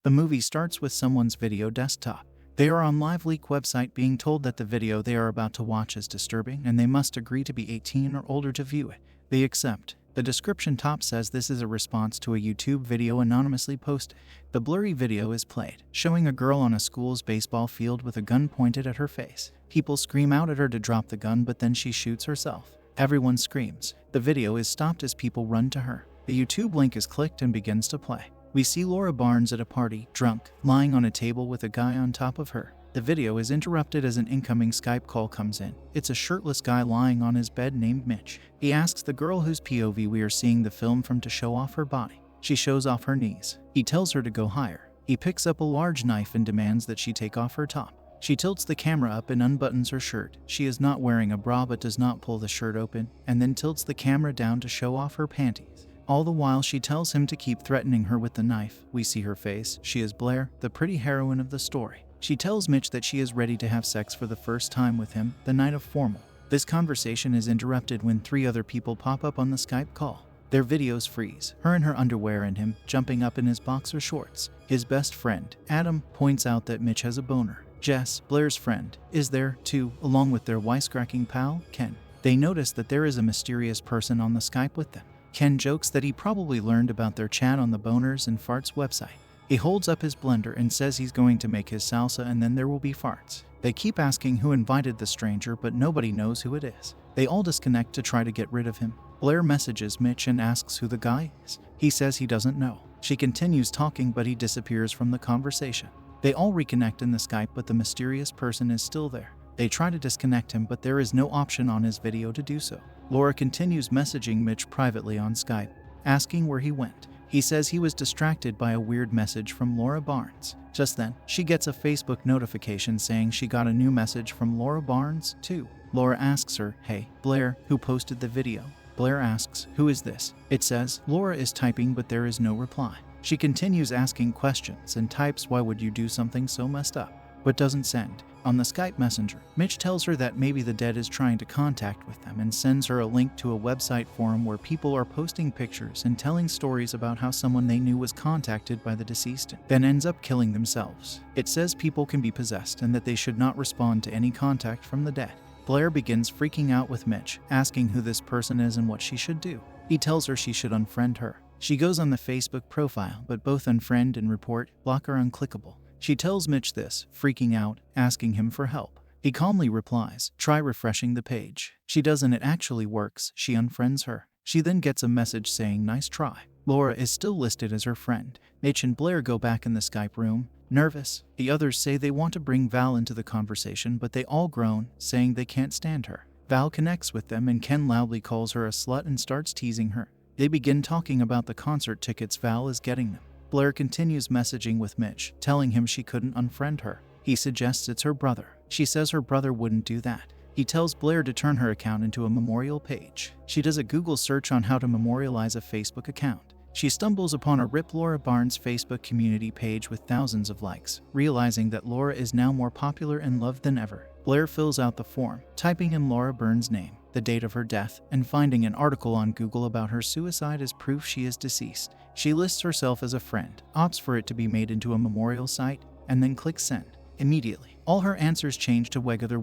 The movie starts with someone's video desktop. They are on LiveLeak website being told that the video they are about to watch is disturbing and they must agree to be 18 or older to view it. They accept. The description top says this is a response to a YouTube video anonymously posted. The blurry video is played, showing a girl on a school's baseball field with a gun pointed at her face. People scream out at her to drop the gun, but then she shoots herself. Everyone screams. The video is stopped as people run to her. The YouTube link is clicked and begins to play. We see Laura Barnes at a party, drunk, lying on a table with a guy on top of her. The video is interrupted as an incoming Skype call comes in. It's a shirtless guy lying on his bed named Mitch. He asks the girl whose POV we are seeing the film from to show off her body. She shows off her knees. He tells her to go higher. He picks up a large knife and demands that she take off her top. She tilts the camera up and unbuttons her shirt. She is not wearing a bra but does not pull the shirt open, and then tilts the camera down to show off her panties. All the while she tells him to keep threatening her with the knife. We see her face. She is Blair, the pretty heroine of the story. She tells Mitch that she is ready to have sex for the first time with him, the night of formal. This conversation is interrupted when 3 other people pop up on the Skype call. Their videos freeze, her in her underwear and him jumping up in his boxer shorts. His best friend, Adam, points out that Mitch has a boner. Jess, Blair's friend, is there too, along with their wisecracking pal, Ken. They notice that there is a mysterious person on the Skype with them. Ken jokes that he probably learned about their chat on the Boners and Farts website. He holds up his blender and says he's going to make his salsa and then there will be farts. They keep asking who invited the stranger, but nobody knows who it is. They all disconnect to try to get rid of him. Blair messages Mitch and asks who the guy is. He says he doesn't know. She continues talking, but he disappears from the conversation. They all reconnect in the Skype, but the mysterious person is still there. They try to disconnect him, but there is no option on his video to do so. Laura continues messaging Mitch privately on Skype, asking where he went. He says he was distracted by a weird message from Laura Barnes. Just then, she gets a Facebook notification saying she got a new message from Laura Barnes, too. Laura asks her, "Hey, Blair, who posted the video?" Blair asks, "Who is this?" It says, Laura is typing, but there is no reply. She continues asking questions and types, "Why would you do something so messed up?" but doesn't send. On the Skype messenger, Mitch tells her that maybe the dead is trying to contact with them and sends her a link to a website forum where people are posting pictures and telling stories about how someone they knew was contacted by the deceased, then ends up killing themselves. It says people can be possessed and that they should not respond to any contact from the dead. Blair begins freaking out with Mitch, asking who this person is and what she should do. He tells her she should unfriend her. She goes on the Facebook profile, but both unfriend and report block are unclickable. She tells Mitch this, freaking out, asking him for help. He calmly replies, "Try refreshing the page." She does and it actually works. She unfriends her. She then gets a message saying nice try. Laura is still listed as her friend. Mitch and Blair go back in the Skype room, nervous. The others say they want to bring Val into the conversation, but they all groan, saying they can't stand her. Val connects with them and Ken loudly calls her a slut and starts teasing her. They begin talking about the concert tickets Val is getting them. Blair continues messaging with Mitch, telling him she couldn't unfriend her. He suggests it's her brother. She says her brother wouldn't do that. He tells Blair to turn her account into a memorial page. She does a Google search on how to memorialize a Facebook account. She stumbles upon a RIP Laura Barnes Facebook community page with thousands of likes, realizing that Laura is now more popular and loved than ever. Blair fills out the form, typing in Laura Barnes' name, the date of her death, and finding an article on Google about her suicide as proof she is deceased. She lists herself as a friend, opts for it to be made into a memorial site, and then clicks send. Immediately, all her answers change to wegather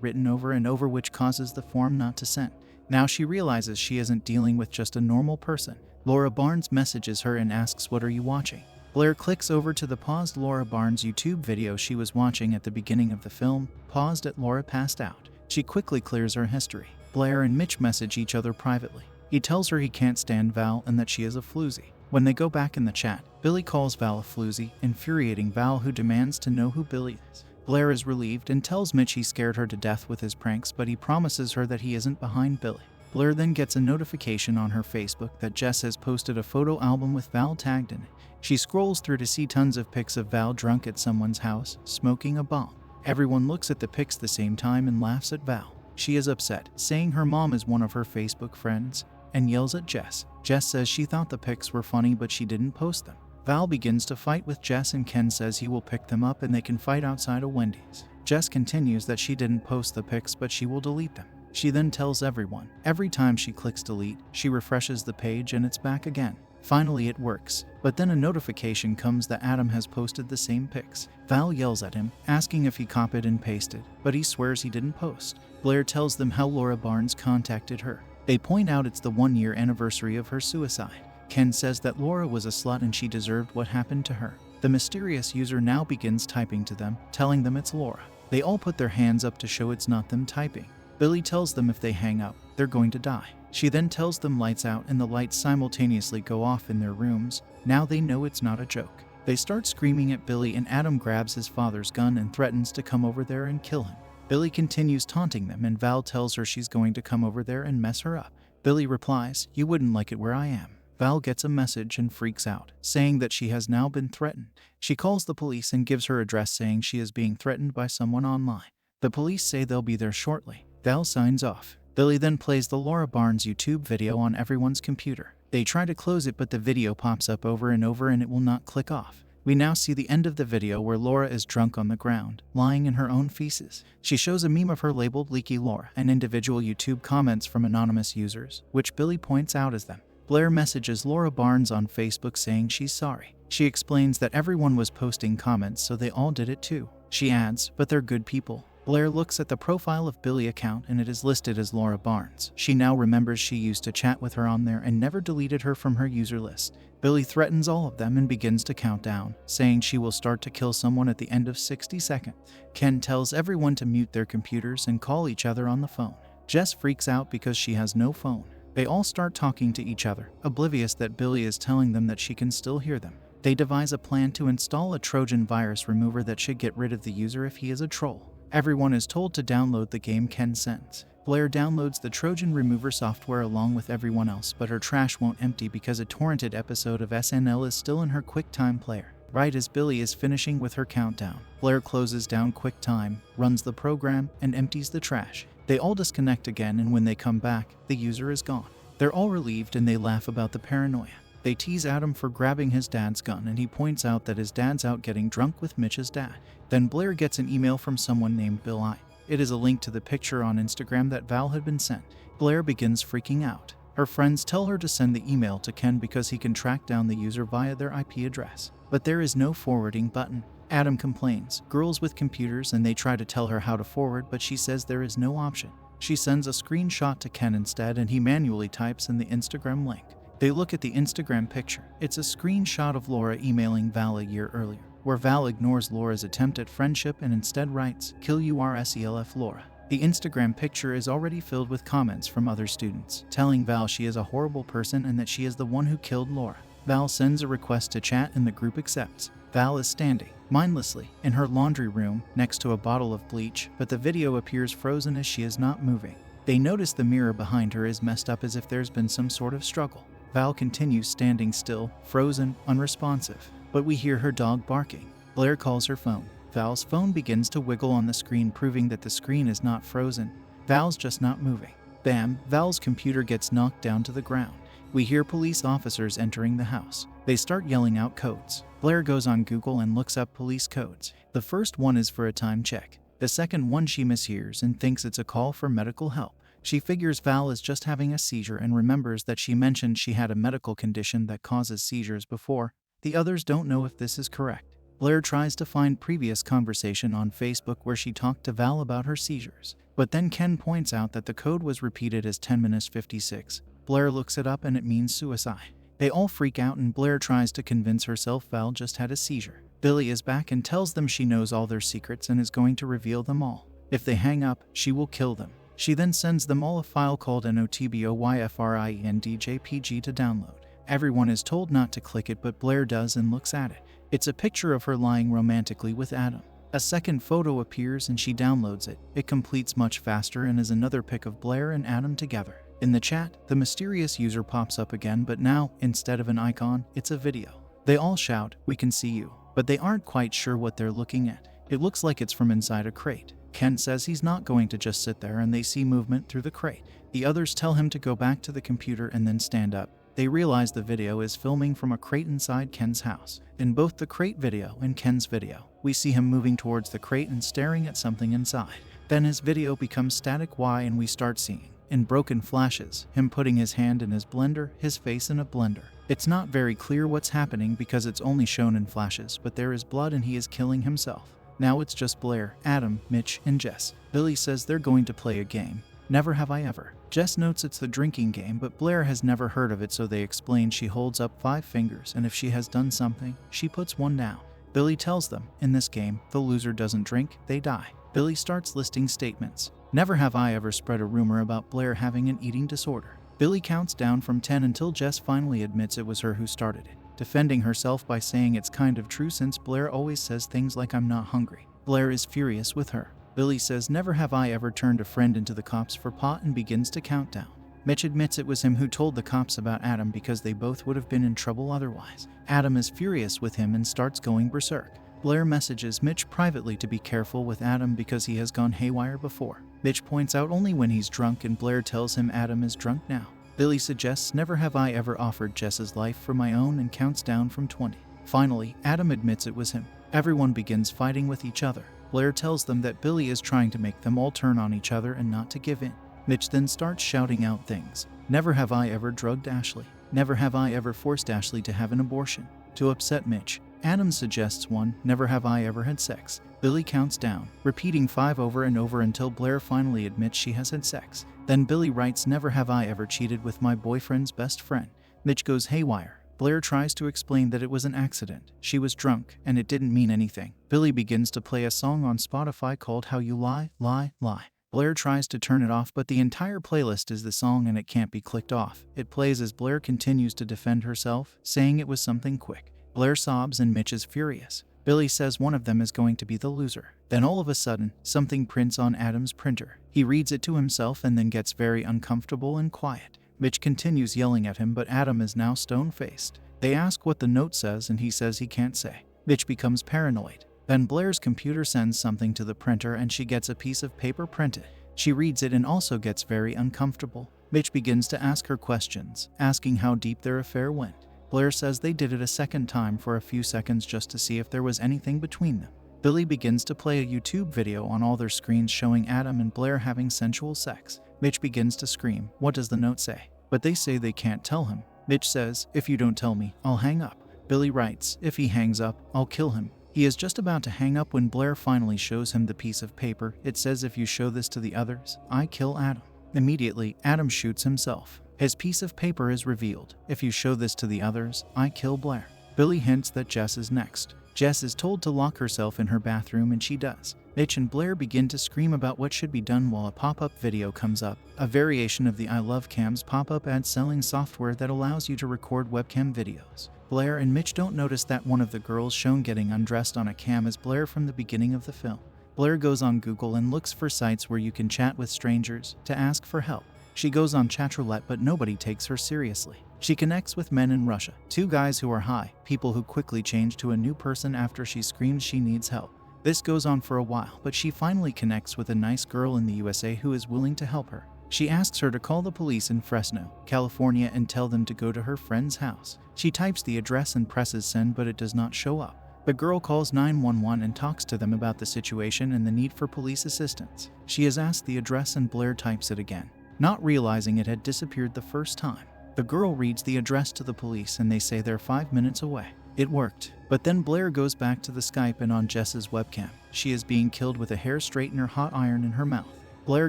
written over and over, which causes the form not to send. Now she realizes she isn't dealing with just a normal person. Laura Barnes messages her and asks, "What are you watching?" Blair clicks over to the paused Laura Barnes YouTube video she was watching at the beginning of the film, paused at Laura passed out. She quickly clears her history. Blair and Mitch message each other privately. He tells her he can't stand Val and that she is a floozy. When they go back in the chat, Billy calls Val a floozy, infuriating Val, who demands to know who Billy is. Blair is relieved and tells Mitch he scared her to death with his pranks, but he promises her that he isn't behind Billy. Blair then gets a notification on her Facebook that Jess has posted a photo album with Val tagged in it. She scrolls through to see tons of pics of Val drunk at someone's house, smoking a bomb. Everyone looks at the pics the same time and laughs at Val. She is upset, saying her mom is one of her Facebook friends, and yells at Jess. Jess says she thought the pics were funny but she didn't post them. Val begins to fight with Jess and Ken says he will pick them up and they can fight outside of Wendy's. Jess continues that she didn't post the pics but she will delete them. She then tells everyone. Every time she clicks delete, she refreshes the page and it's back again. Finally it works, but then a notification comes that Adam has posted the same pics. Val yells at him, asking if he copied and pasted, but he swears he didn't post. Blair tells them how Laura Barnes contacted her. They point out it's the 1-year anniversary of her suicide. Ken says that Laura was a slut and she deserved what happened to her. The mysterious user now begins typing to them, telling them it's Laura. They all put their hands up to show it's not them typing. Billy tells them if they hang up, they're going to die. She then tells them lights out and the lights simultaneously go off in their rooms. Now they know it's not a joke. They start screaming at Billy and Adam grabs his father's gun and threatens to come over there and kill him. Billy continues taunting them and Val tells her she's going to come over there and mess her up. Billy replies, "You wouldn't like it where I am." Val gets a message and freaks out, saying that she has now been threatened. She calls the police and gives her address saying she is being threatened by someone online. The police say they'll be there shortly. Val signs off. Billy then plays the Laura Barnes YouTube video on everyone's computer. They try to close it but the video pops up over and over and it will not click off. We now see the end of the video where Laura is drunk on the ground, lying in her own feces. She shows a meme of her labeled Leaky Laura and individual YouTube comments from anonymous users, which Billy points out as them. Blair messages Laura Barnes on Facebook saying she's sorry. She explains that everyone was posting comments so they all did it too. She adds, "But they're good people." Blair looks at the profile of Billy account and it is listed as Laura Barnes. She now remembers she used to chat with her on there and never deleted her from her user list. Billy threatens all of them and begins to count down, saying she will start to kill someone at the end of 60 seconds. Ken tells everyone to mute their computers and call each other on the phone. Jess freaks out because she has no phone. They all start talking to each other, oblivious that Billy is telling them that she can still hear them. They devise a plan to install a Trojan virus remover that should get rid of the user if he is a troll. Everyone is told to download the game Ken sends. Blair downloads the Trojan remover software along with everyone else, but her trash won't empty because a torrented episode of SNL is still in her QuickTime player. Right as Billy is finishing with her countdown, Blair closes down QuickTime, runs the program, and empties the trash. They all disconnect again and when they come back, the user is gone. They're all relieved and they laugh about the paranoia. They tease Adam for grabbing his dad's gun and he points out that his dad's out getting drunk with Mitch's dad. Then Blair gets an email from someone named Bill I. It is a link to the picture on Instagram that Val had been sent. Blair begins freaking out. Her friends tell her to send the email to Ken because he can track down the user via their IP address. But there is no forwarding button. Adam complains, girls with computers, and they try to tell her how to forward, but she says there is no option. She sends a screenshot to Ken instead and he manually types in the Instagram link. They look at the Instagram picture. It's a screenshot of Laura emailing Val a year earlier, where Val ignores Laura's attempt at friendship and instead writes, "Kill URSELF Laura." The Instagram picture is already filled with comments from other students, telling Val she is a horrible person and that she is the one who killed Laura. Val sends a request to chat and the group accepts. Val is standing, mindlessly, in her laundry room next to a bottle of bleach, but the video appears frozen as she is not moving. They notice the mirror behind her is messed up as if there's been some sort of struggle. Val continues standing still, frozen, unresponsive, but we hear her dog barking. Blair calls her phone. Val's phone begins to wiggle on the screen, proving that the screen is not frozen. Val's just not moving. Bam, Val's computer gets knocked down to the ground. We hear police officers entering the house. They start yelling out codes. Blair goes on Google and looks up police codes. The first one is for a time check. The second one she mishears and thinks it's a call for medical help. She figures Val is just having a seizure and remembers that she mentioned she had a medical condition that causes seizures before. The others don't know if this is correct. Blair tries to find previous conversation on Facebook where she talked to Val about her seizures. But then Ken points out that the code was repeated as 10:56. Blair looks it up and it means suicide. They all freak out and Blair tries to convince herself Val just had a seizure. Billy is back and tells them she knows all their secrets and is going to reveal them all. If they hang up, she will kill them. She then sends them all a file called NOTBOYFRIENDJPG to download. Everyone is told not to click it, but Blair does and looks at it. It's a picture of her lying romantically with Adam. A second photo appears and she downloads it. It completes much faster and is another pic of Blair and Adam together. In the chat, the mysterious user pops up again, but now, instead of an icon, it's a video. They all shout, "We can see you," but they aren't quite sure what they're looking at. It looks like it's from inside a crate. Ken says he's not going to just sit there and they see movement through the crate. The others tell him to go back to the computer and then stand up. They realize the video is filming from a crate inside Ken's house. In both the crate video and Ken's video, we see him moving towards the crate and staring at something inside. Then his video becomes static Y and we start seeing, in broken flashes, him putting his hand in his blender, his face in a blender. It's not very clear what's happening because it's only shown in flashes, but there is blood and he is killing himself. Now it's just Blair, Adam, Mitch, and Jess. Billy says they're going to play a game. Never have I ever. Jess notes it's the drinking game, but Blair has never heard of it, so they explain she holds up 5 fingers, and if she has done something, she puts one down. Billy tells them, in this game, the loser doesn't drink, they die. Billy starts listing statements. Never have I ever spread a rumor about Blair having an eating disorder. Billy counts down from 10 until Jess finally admits it was her who started it, defending herself by saying it's kind of true since Blair always says things like I'm not hungry. Blair is furious with her. Billy says never have I ever turned a friend into the cops for pot and begins to count down. Mitch admits it was him who told the cops about Adam because they both would have been in trouble otherwise. Adam is furious with him and starts going berserk. Blair messages Mitch privately to be careful with Adam because he has gone haywire before. Mitch points out only when he's drunk and Blair tells him Adam is drunk now. Billy suggests never have I ever offered Jess's life for my own and counts down from 20. Finally, Adam admits it was him. Everyone begins fighting with each other. Blair tells them that Billy is trying to make them all turn on each other and not to give in. Mitch then starts shouting out things. Never have I ever drugged Ashley. Never have I ever forced Ashley to have an abortion. To upset Mitch, Adam suggests 1. Never have I ever had sex. Billy counts down, repeating 5 over and over until Blair finally admits she has had sex. Then Billy writes never have I ever cheated with my boyfriend's best friend. Mitch goes haywire. Blair tries to explain that it was an accident. She was drunk, and it didn't mean anything. Billy begins to play a song on Spotify called How You Lie, Lie, Lie. Blair tries to turn it off, but the entire playlist is the song and it can't be clicked off. It plays as Blair continues to defend herself, saying it was something quick. Blair sobs and Mitch is furious. Billy says one of them is going to be the loser. Then all of a sudden, something prints on Adam's printer. He reads it to himself and then gets very uncomfortable and quiet. Mitch continues yelling at him, but Adam is now stone-faced. They ask what the note says and he says he can't say. Mitch becomes paranoid. Then Blair's computer sends something to the printer and she gets a piece of paper printed. She reads it and also gets very uncomfortable. Mitch begins to ask her questions, asking how deep their affair went. Blair says they did it a second time for a few seconds just to see if there was anything between them. Billy begins to play a YouTube video on all their screens showing Adam and Blair having sensual sex. Mitch begins to scream, "What does the note say?" But they say they can't tell him. Mitch says, "If you don't tell me, I'll hang up." Billy writes, "If he hangs up, I'll kill him." He is just about to hang up when Blair finally shows him the piece of paper. It says, "If you show this to the others, I kill Adam." Immediately, Adam shoots himself. His piece of paper is revealed. "If you show this to the others, I kill Blair." Billy hints that Jess is next. Jess is told to lock herself in her bathroom and she does. Mitch and Blair begin to scream about what should be done while a pop-up video comes up, a variation of the I Love Cams pop-up ad selling software that allows you to record webcam videos. Blair and Mitch don't notice that one of the girls shown getting undressed on a cam is Blair from the beginning of the film. Blair goes on Google and looks for sites where you can chat with strangers to ask for help. She goes on Chatroom, but nobody takes her seriously. She connects with men in Russia, 2 guys who are high, people who quickly change to a new person after she screams she needs help. This goes on for a while, but she finally connects with a nice girl in the USA who is willing to help her. She asks her to call the police in Fresno, California and tell them to go to her friend's house. She types the address and presses send, but it does not show up. The girl calls 911 and talks to them about the situation and the need for police assistance. She is asked the address and Blair types it again, not realizing it had disappeared the first time. The girl reads the address to the police and they say they're 5 minutes away. It worked. But then Blair goes back to the Skype and on Jess's webcam, she is being killed with a hair straightener hot iron in her mouth. Blair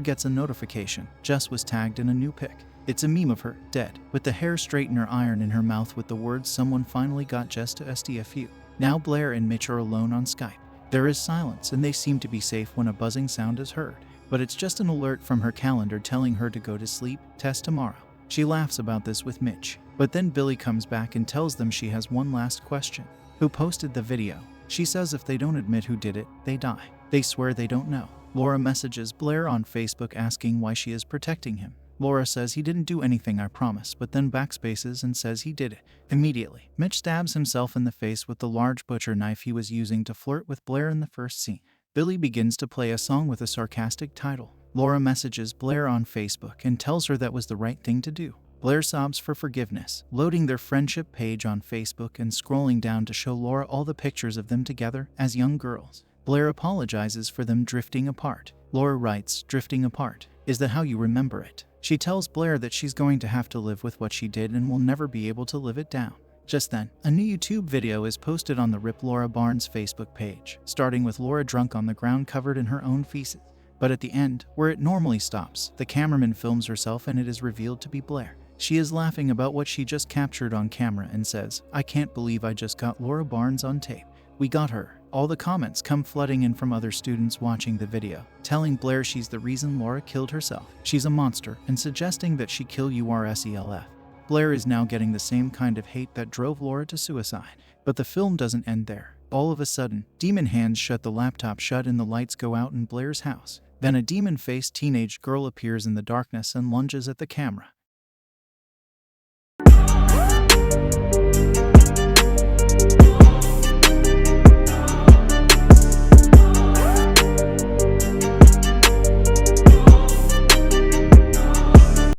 gets a notification. Jess was tagged in a new pic. It's a meme of her, dead, with the hair straightener iron in her mouth with the words "Someone finally got Jess to STFU." Now Blair and Mitch are alone on Skype. There is silence and they seem to be safe when a buzzing sound is heard. But it's just an alert from her calendar telling her to go to sleep, test tomorrow. She laughs about this with Mitch. But then Billy comes back and tells them she has one last question. Who posted the video? She says if they don't admit who did it, they die. They swear they don't know. Laura messages Blair on Facebook asking why she is protecting him. Laura says he didn't do anything, I promise, but then backspaces and says he did it. Immediately, Mitch stabs himself in the face with the large butcher knife he was using to flirt with Blair in the first scene. Billy begins to play a song with a sarcastic title. Laura messages Blair on Facebook and tells her that was the right thing to do. Blair sobs for forgiveness, loading their friendship page on Facebook and scrolling down to show Laura all the pictures of them together as young girls. Blair apologizes for them drifting apart. Laura writes, "Drifting apart. Is that how you remember it?" She tells Blair that she's going to have to live with what she did and will never be able to live it down. Just then, a new YouTube video is posted on the Rip Laura Barnes Facebook page, starting with Laura drunk on the ground covered in her own feces. But at the end, where it normally stops, the cameraman films herself and it is revealed to be Blair. She is laughing about what she just captured on camera and says, "I can't believe I just got Laura Barnes on tape. We got her." All the comments come flooding in from other students watching the video, telling Blair she's the reason Laura killed herself. She's a monster and suggesting that she kill URSELF. Blair is now getting the same kind of hate that drove Laura to suicide. But the film doesn't end there. All of a sudden, demon hands shut the laptop shut and the lights go out in Blair's house. Then a demon-faced teenage girl appears in the darkness and lunges at the camera.